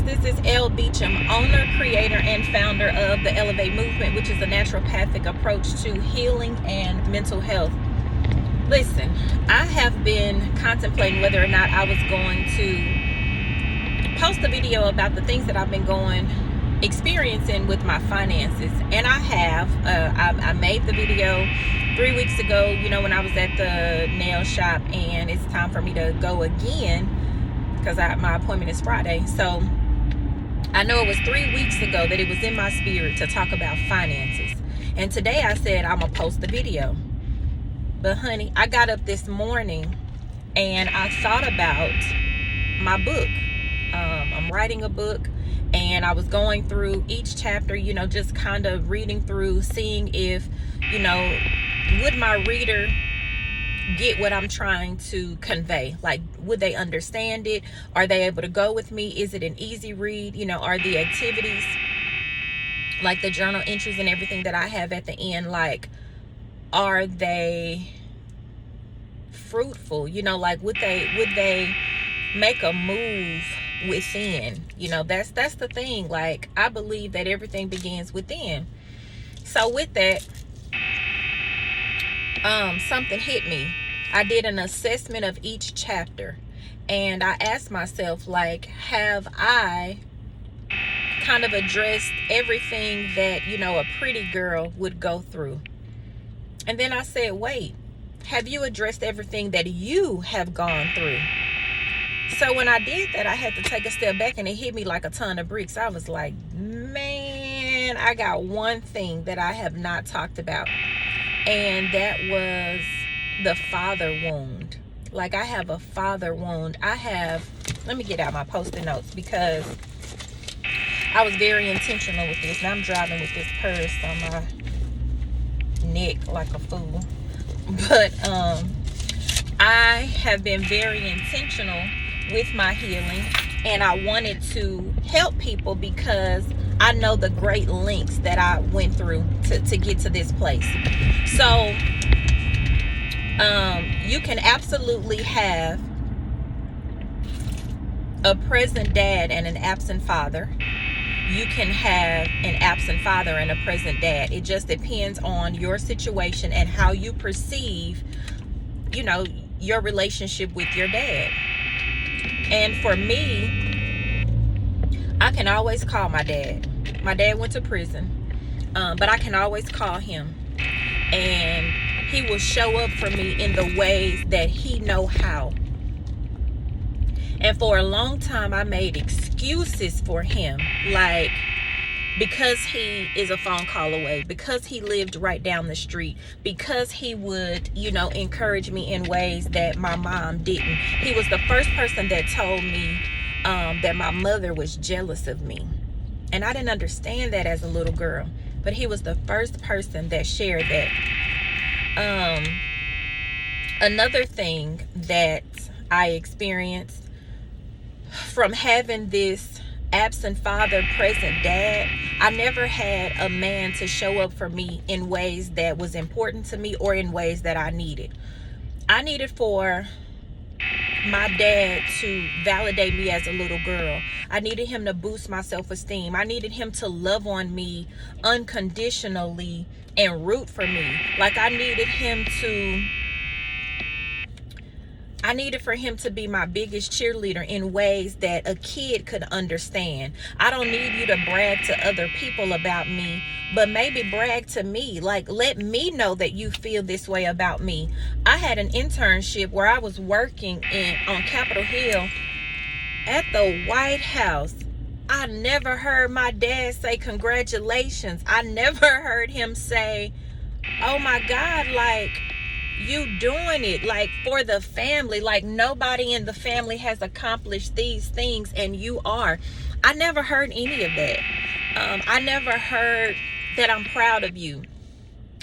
This is Elle Beecham, owner, creator, and founder of the Elevate Movement, which is a naturopathic approach to healing and mental health. Listen, I have been contemplating whether or not I was going to post a video about the things that I've been experiencing with my finances, and I have. I made the video 3 weeks ago, when I was at the nail shop, and it's time for me to go again because my appointment is Friday. So I know it was 3 weeks ago that it was in my spirit to talk about finances, and today I said I'm gonna post the video. But honey, I got up this morning and I thought about my book. I'm writing a book, and I was going through each chapter, just kind of reading through, seeing if, would my reader get what I'm trying to convey? Like, would they understand it? Are they able to go with me? Is it an easy read? Are the activities, like the journal entries and everything that I have at the end, like, are they fruitful? Like, would they make a move within? That's the thing. Like, I believe that everything begins within. So with that, something hit me. I did an assessment of each chapter, and I asked myself, like, have I kind of addressed everything that, a pretty girl would go through? And then I said, wait, have you addressed everything that you have gone through? So when I did that, I had to take a step back, and it hit me like a ton of bricks. I was like, man, I got one thing that I have not talked about, and that was the father wound. Like, I have a father wound. Let me get out my Post-it notes, because I was very intentional with this. And I'm driving with this purse on my neck like a fool. But I have been very intentional with my healing, and I wanted to help people because I know the great lengths that I went through to get to this place. So you can absolutely have a present dad and an absent father. You can have an absent father and a present dad. It just depends on your situation and how you perceive, your relationship with your dad. And for me, I can always call my dad. My dad went to prison, but I can always call him, and he will show up for me in the ways that he know how. And for a long time, I made excuses for him, like, because he is a phone call away, because he lived right down the street, because he would, encourage me in ways that my mom didn't. He was the first person that told me that my mother was jealous of me. And I didn't understand that as a little girl, but he was the first person that shared that. Another thing that I experienced from having this absent father, present dad, I never had a man to show up for me in ways that was important to me or in ways that I needed. I needed for my dad to validate me as a little girl. I needed him to boost my self-esteem. I needed him to love on me unconditionally and root for me. Like, I needed for him to be my biggest cheerleader in ways that a kid could understand. I don't need you to brag to other people about me, but maybe brag to me. Like, let me know that you feel this way about me. I had an internship where I was working on Capitol Hill at the White House. I never heard my dad say congratulations. I never heard him say, oh my God, like, you doing it, like, for the family. Like, nobody in the family has accomplished these things, and you are. I never heard any of that. I never heard that I'm proud of you.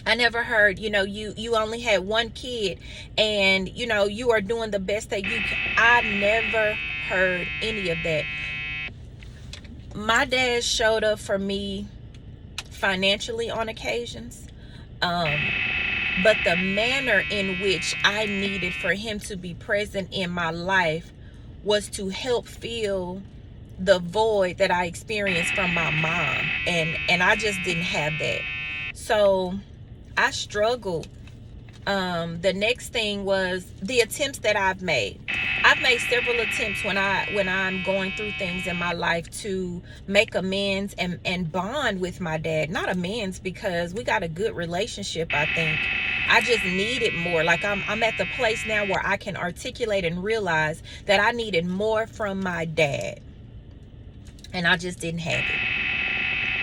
I never heard, you only had one kid, and, you are doing the best that you can. I never heard any of that. My dad showed up for me financially on occasions. But the manner in which I needed for him to be present in my life was to help fill the void that I experienced from my mom, and I just didn't have that. So I struggled. The next thing was the attempts that I've made. I've made several attempts when I'm going through things in my life to make amends and bond with my dad. Not amends, because we got a good relationship, I think. I just needed more. Like I'm at the place now where I can articulate and realize that I needed more from my dad. And I just didn't have it.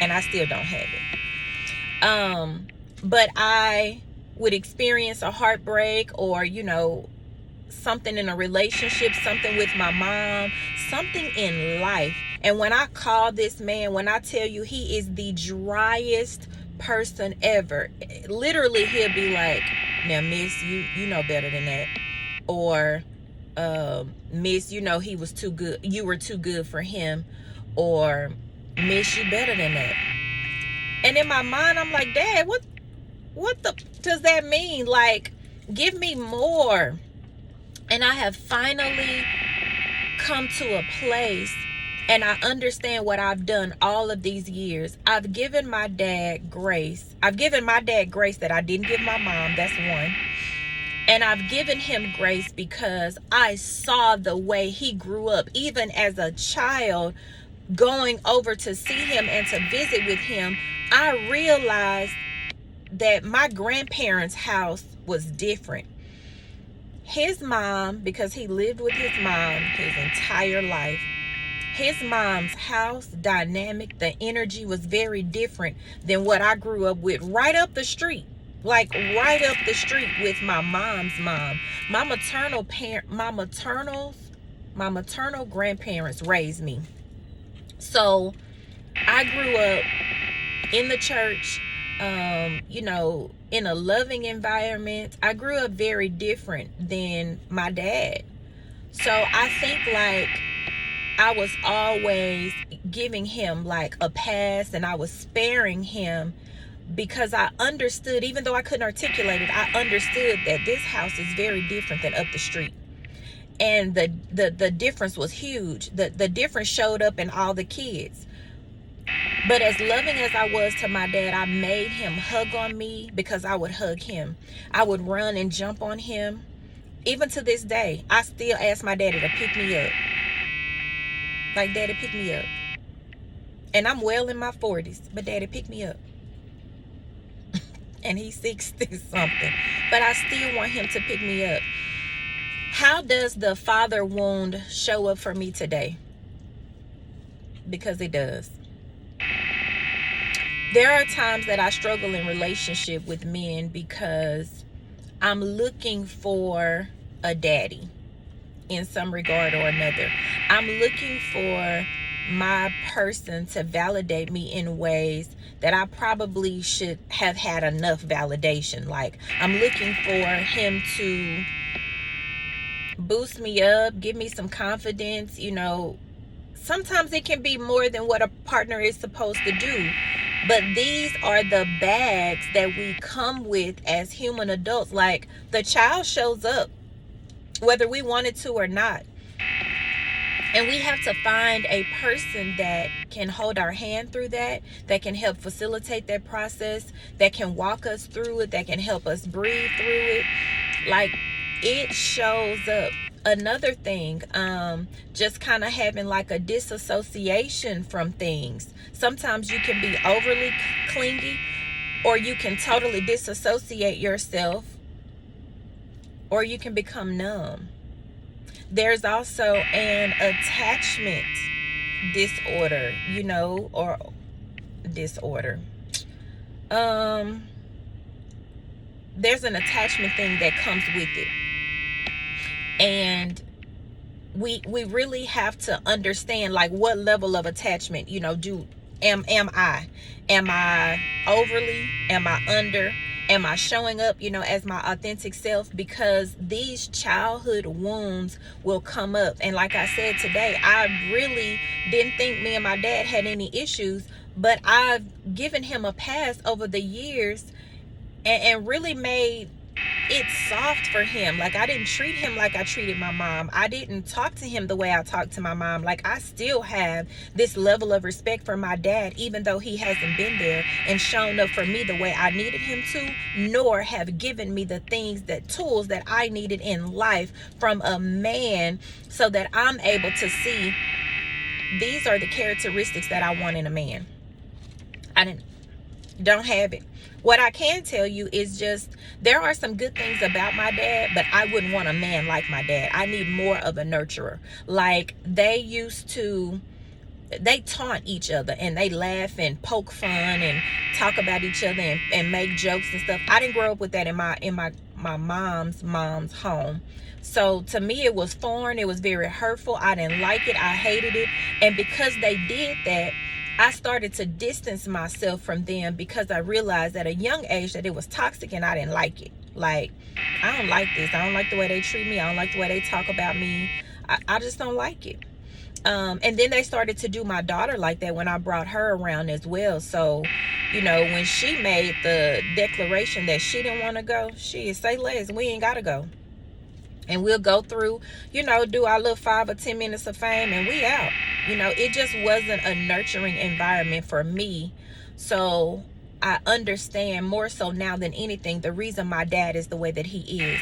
And I still don't have it. But I would experience a heartbreak, or something in a relationship, something with my mom, something in life. And when I call this man, when I tell you he is the driest person ever, literally he'll be like, now miss, you know better than that. Or miss, he was too good, you were too good for him. Or miss, you better than that. And in my mind I'm like, Dad, what the does that mean? Like, give me more. And I have finally come to a place, and I understand what I've done all of these years. I've given my dad grace. I've given my dad grace that I didn't give my mom. That's one. And I've given him grace because I saw the way he grew up, even as a child, going over to see him and to visit with him. I realized that my grandparents' house was different. His mom, because he lived with his mom his entire life, his mom's house dynamic, the energy was very different than what I grew up with right up the street. Like right up the street with my mom's mom. My maternal grandparents raised me. So I grew up in the church, in a loving environment. I grew up very different than my dad. So I think like I was always giving him like a pass, and I was sparing him because I understood, even though I couldn't articulate it, I understood that this house is very different than up the street. And the difference was huge. The difference showed up in all the kids. But as loving as I was to my dad, I made him hug on me because I would hug him. I would run and jump on him. Even to this day, I still ask my daddy to pick me up. Like, Daddy, pick me up. And I'm well in my 40s, but Daddy, pick me up. And he's 60 something. But I still want him to pick me up. How does the father wound show up for me today? Because it does. There are times that I struggle in relationship with men because I'm looking for a daddy in some regard or another. I'm looking for my person to validate me in ways that I probably should have had enough validation. Like, I'm looking for him to boost me up, give me some confidence. Sometimes it can be more than what a partner is supposed to do. But these are the bags that we come with as human adults. Like, the child shows up whether we want it to or not. And we have to find a person that can hold our hand through that can help facilitate that process, that can walk us through it, that can help us breathe through it. Like, it shows up. Another thing, just kind of having like a disassociation from things. Sometimes you can be overly clingy, or you can totally disassociate yourself, or you can become numb. There's also an attachment disorder, or disorder. There's an attachment thing that comes with it. And we really have to understand, like, what level of attachment, am I? Am I overly? Am I under? Am I showing up, as my authentic self? Because these childhood wounds will come up. And like I said today, I really didn't think me and my dad had any issues, but I've given him a pass over the years and really made it's soft for him. Like, I didn't treat him like I treated my mom. I didn't talk to him the way I talked to my mom. Like, I still have this level of respect for my dad, even though he hasn't been there and shown up for me the way I needed him to, nor have given me the things, that tools that I needed in life from a man, so that I'm able to see these are the characteristics that I want in a man. I don't have it. What I can tell you is just, there are some good things about my dad, but I wouldn't want a man like my dad. I need more of a nurturer. Like, they taunt each other, and they laugh and poke fun and talk about each other and make jokes and stuff. I didn't grow up with that in my mom's home. So to me, it was foreign. It was very hurtful. I didn't like it. I hated it. And because they did that, I started to distance myself from them, because I realized at a young age that it was toxic and I didn't like it. Like, I don't like this. I don't like the way they treat me. I don't like the way they talk about me. I just don't like it. And then they started to do my daughter like that when I brought her around as well. So, when she made the declaration that she didn't want to go, say less, we ain't got to go. And we'll go through, do our little 5 or 10 minutes of fame, and we out. It just wasn't a nurturing environment for me. So I understand more so now than anything the reason my dad is the way that he is.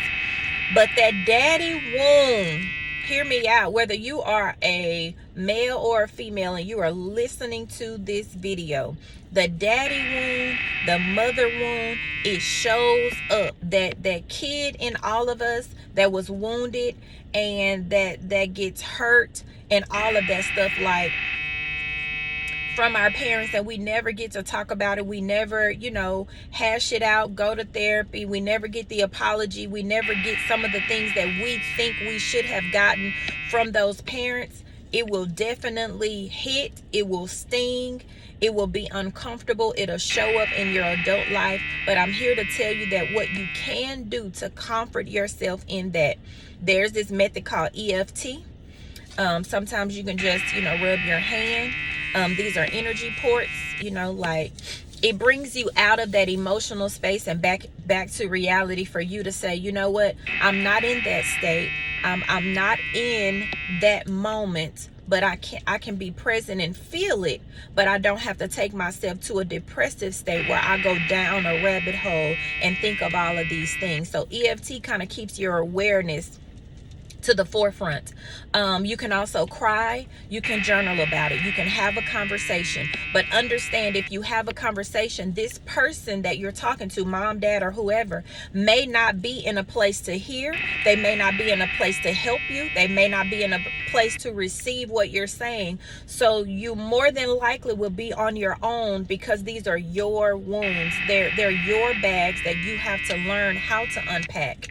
But that daddy wound, hear me out, whether you are a male or a female and you are listening to this video, the daddy wound, the mother wound, it shows up. That kid in all of us that was wounded and that gets hurt and all of that stuff, like, from our parents, that we never get to talk about it. We never, hash it out, go to therapy. We never get the apology. We never get some of the things that we think we should have gotten from those parents. It will definitely hit. It will sting. It will be uncomfortable. It'll show up in your adult life. But I'm here to tell you that what you can do to comfort yourself in that, there's this method called EFT. Sometimes you can just, rub your hand. These are energy ports, like, it brings you out of that emotional space and back to reality, for you to say, you know what, I'm not in that state. I'm not in that moment, but I can be present and feel it, but I don't have to take myself to a depressive state where I go down a rabbit hole and think of all of these things. So EFT kind of keeps your awareness to the forefront. You can also cry. You can journal about it. You can have a conversation. But understand, if you have a conversation, this person that you're talking to, mom, dad, or whoever, may not be in a place to hear. They may not be in a place to help you. They may not be in a place to receive what you're saying. So you more than likely will be on your own, because these are your wounds. They're your bags that you have to learn how to unpack.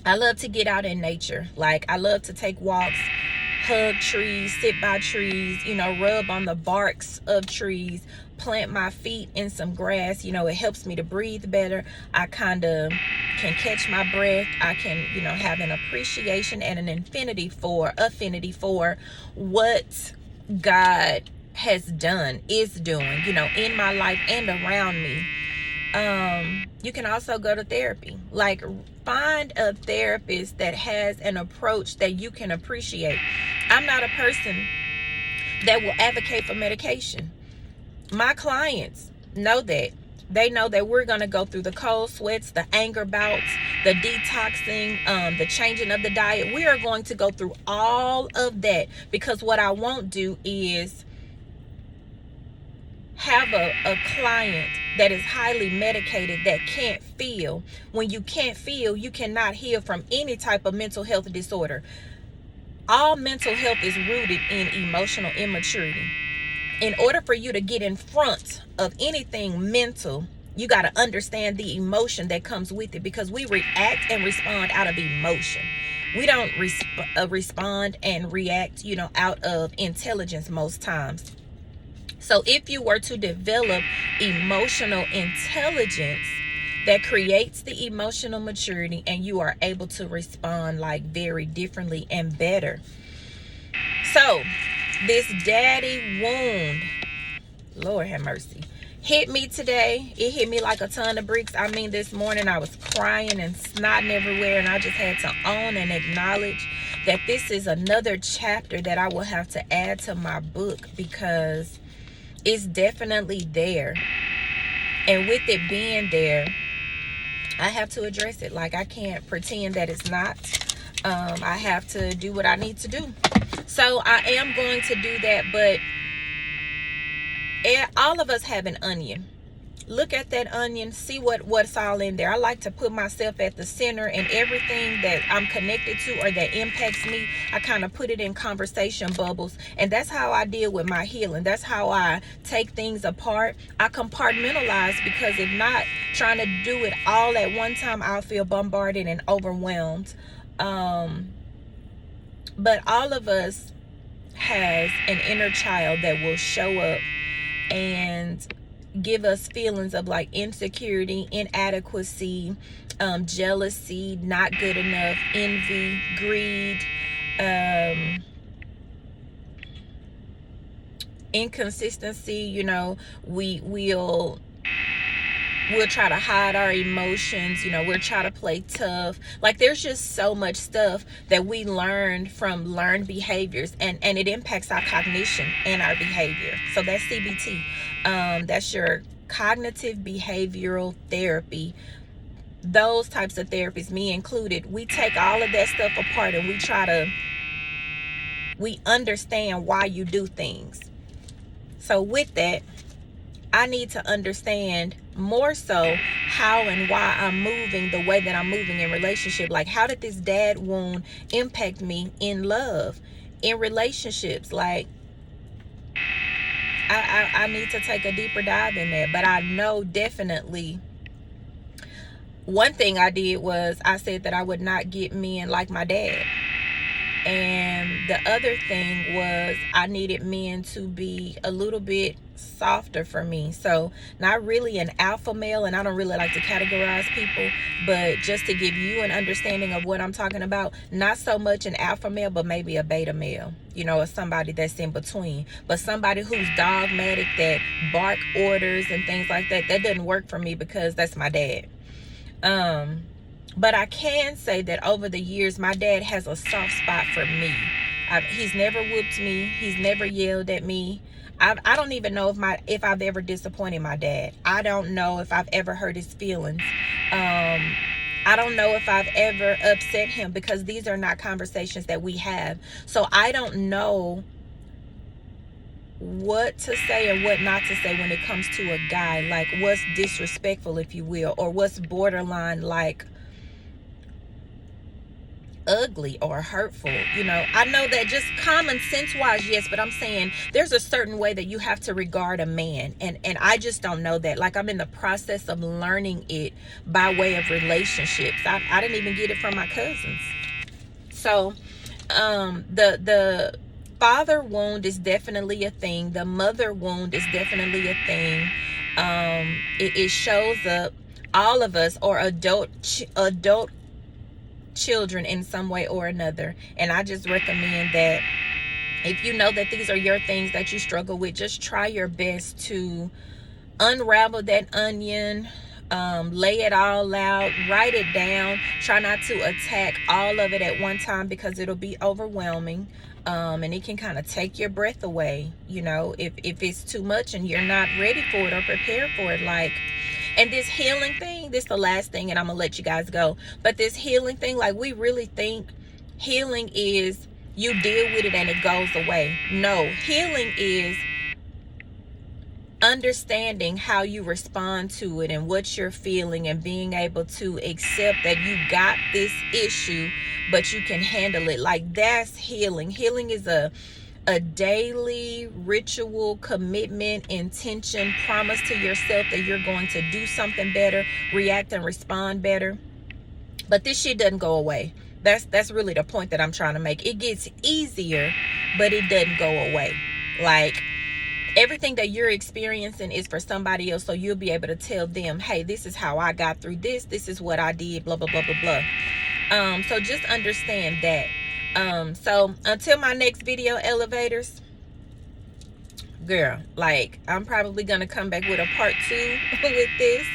I love to get out in nature. Like, I love to take walks, hug trees, sit by trees, rub on the barks of trees, plant my feet in some grass. It helps me to breathe better. I kind of can catch my breath. I can, have an appreciation and an affinity for what God has done, is doing, in my life and around me. You can also go to therapy. Like, find a therapist that has an approach that you can appreciate. I'm not a person that will advocate for medication. My clients know that. They know that we're going to go through the cold sweats, the anger bouts, the detoxing, the changing of the diet. We are going to go through all of that, because what I won't do is have a client that is highly medicated that can't feel. When you can't feel, you cannot heal from any type of mental health disorder. All mental health is rooted in emotional immaturity. In order for you to get in front of anything mental, you got to understand the emotion that comes with it, because we react and respond out of emotion. We don't respond and react, out of intelligence most times. So if you were to develop emotional intelligence, that creates the emotional maturity, and you are able to respond like very differently and better. So this daddy wound, Lord have mercy, hit me today. It hit me like a ton of bricks. I mean, this morning I was crying and snotting everywhere, and I just had to own and acknowledge that this is another chapter that I will have to add to my book, because it's definitely there. And with it being there, I have to address it. Like, I can't pretend that it's not. I have to do what I need to do. So I am going to do that, but all of us have an onion. Look at that onion, see what's all in there. I like to put myself at the center, and everything that I'm connected to or that impacts me, I kind of put it in conversation bubbles. And that's how I deal with my healing. That's how I take things apart. I compartmentalize, because if not, trying to do it all at one time, I'll feel bombarded and overwhelmed. But all of us has an inner child that will show up and give us feelings of like insecurity, inadequacy, jealousy, not good enough, envy, greed, inconsistency. You know, we'll try to hide our emotions. You know, we'll try to play tough. Like, there's just so much stuff that we learned from learned behaviors, and it impacts our cognition and our behavior. So that's CBT. That's your cognitive behavioral therapy. Those types of therapies, me included, we take all of that stuff apart and we understand why you do things. So with that, I need to understand more so how and why I'm moving the way that I'm moving in relationship. Like, how did this dad wound impact me in love, in relationships? Like, I need to take a deeper dive in that. But I know definitely one thing I did was I said that I would not get men like my dad. And the other thing was I needed men to be a little bit softer for me. So not really an alpha male, and I don't really like to categorize people, but just to give you an understanding of what I'm talking about, not so much an alpha male, but maybe a beta male, you know, or somebody that's in between. But somebody who's dogmatic, that bark orders and things like that, that doesn't work for me, because that's my dad. But I can say that over the years, my dad has a soft spot for me. He's never whooped me. He's never yelled at me. I don't even know if I've ever disappointed my dad. I don't know if I've ever hurt his feelings. I don't know if I've ever upset him, because these are not conversations that we have. So I don't know what to say and what not to say when it comes to a guy. Like, what's disrespectful, if you will, or what's borderline like ugly or hurtful. You know, I know that just common sense wise, yes, but I'm saying there's a certain way that you have to regard a man, and I just don't know that. Like, I'm in the process of learning it by way of relationships. I didn't even get it from my cousins. So the father wound is definitely a thing. The mother wound is definitely a thing. It shows up. All of us are adult children in some way or another, and I just recommend that if you know that these are your things that you struggle with, just try your best to unravel that onion, lay it all out, write it down. Try not to attack all of it at one time, because it'll be overwhelming, and it can kind of take your breath away, you know, if it's too much and you're not ready for it or prepared for it. Like, and this healing thing, this is the last thing, and I'm gonna let you guys go. But this healing thing, like, we really think healing is you deal with it and it goes away. No, healing is understanding how you respond to it and what you're feeling, and being able to accept that you got this issue, but you can handle it. Like, that's healing. Healing is a daily ritual, commitment, intention, promise to yourself that you're going to do something better, react and respond better. But this shit doesn't go away. That's really the point that I'm trying to make. It gets easier, but it doesn't go away. Like, everything that you're experiencing is for somebody else, so you'll be able to tell them, hey, this is how I got through this. This is what I did, blah, blah, blah, blah, blah. So just understand that. So until my next video, elevators, girl, like, I'm probably gonna come back with a part 2 with this,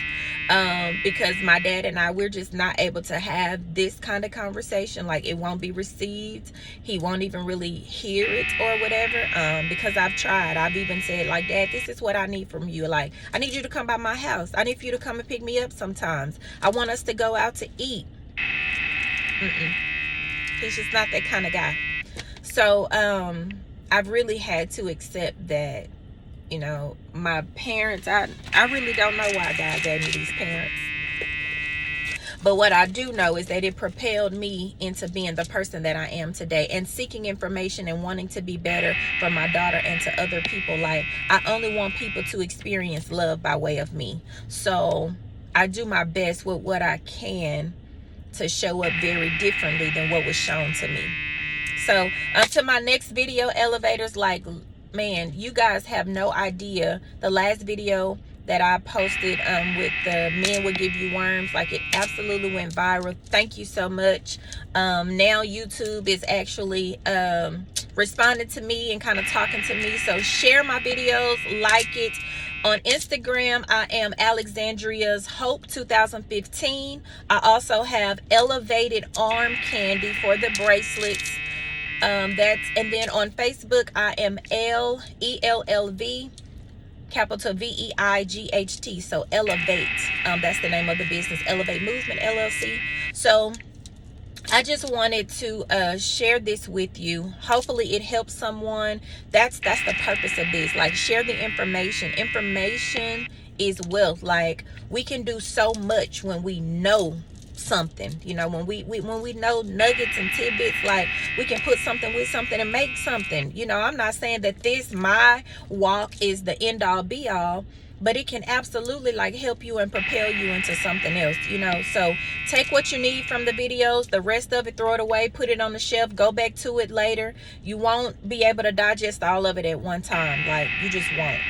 because my dad and I, we're just not able to have this kind of conversation. Like, it won't be received. He won't even really hear it or whatever, because I've tried. I've even said, like, Dad, this is what I need from you. Like, I need you to come by my house. I need for you to come and pick me up sometimes. I want us to go out to eat. He's just not that kind of guy. So I've really had to accept that, you know, my parents, I really don't know why God gave me these parents. But what I do know is that it propelled me into being the person that I am today, and seeking information and wanting to be better for my daughter and to other people. Like, I only want people to experience love by way of me. So I do my best with what I can to show up very differently than what was shown to me. So to my next video, elevators, like, man, you guys have no idea. The last video that I posted with the men will give you worms, like, it absolutely went viral. Thank you so much. Now YouTube is actually responding to me and kind of talking to me. So share my videos, like it. On Instagram, I am Alexandria's Hope 2015. I also have elevated arm candy for the bracelets. And then on Facebook, I am ELLV, capital VEIGHT. So Elevate. That's the name of the business, Elevate Movement LLC. So I just wanted to share this with you. Hopefully it helps someone. That's the purpose of this. Like, share the information. Information is wealth. Like, we can do so much when we know something. You know, when we know nuggets and tidbits, like, we can put something with something and make something. You know, I'm not saying that my walk is the end all be all, but it can absolutely, like, help you and propel you into something else, you know. So take what you need from the videos. The rest of it, throw it away, put it on the shelf, go back to it later. You won't be able to digest all of it at one time. Like, you just won't.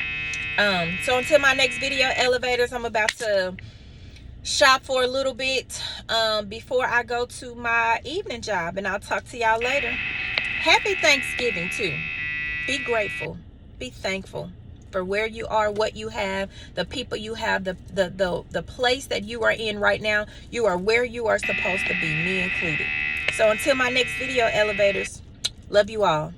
So until my next video, elevators, I'm about to shop for a little bit before I go to my evening job, and I'll talk to y'all later. Happy Thanksgiving too. Be grateful, be thankful for where you are, what you have, the people you have, the place that you are in right now. You are where you are supposed to be, me included. So until my next video, elevators, love you all.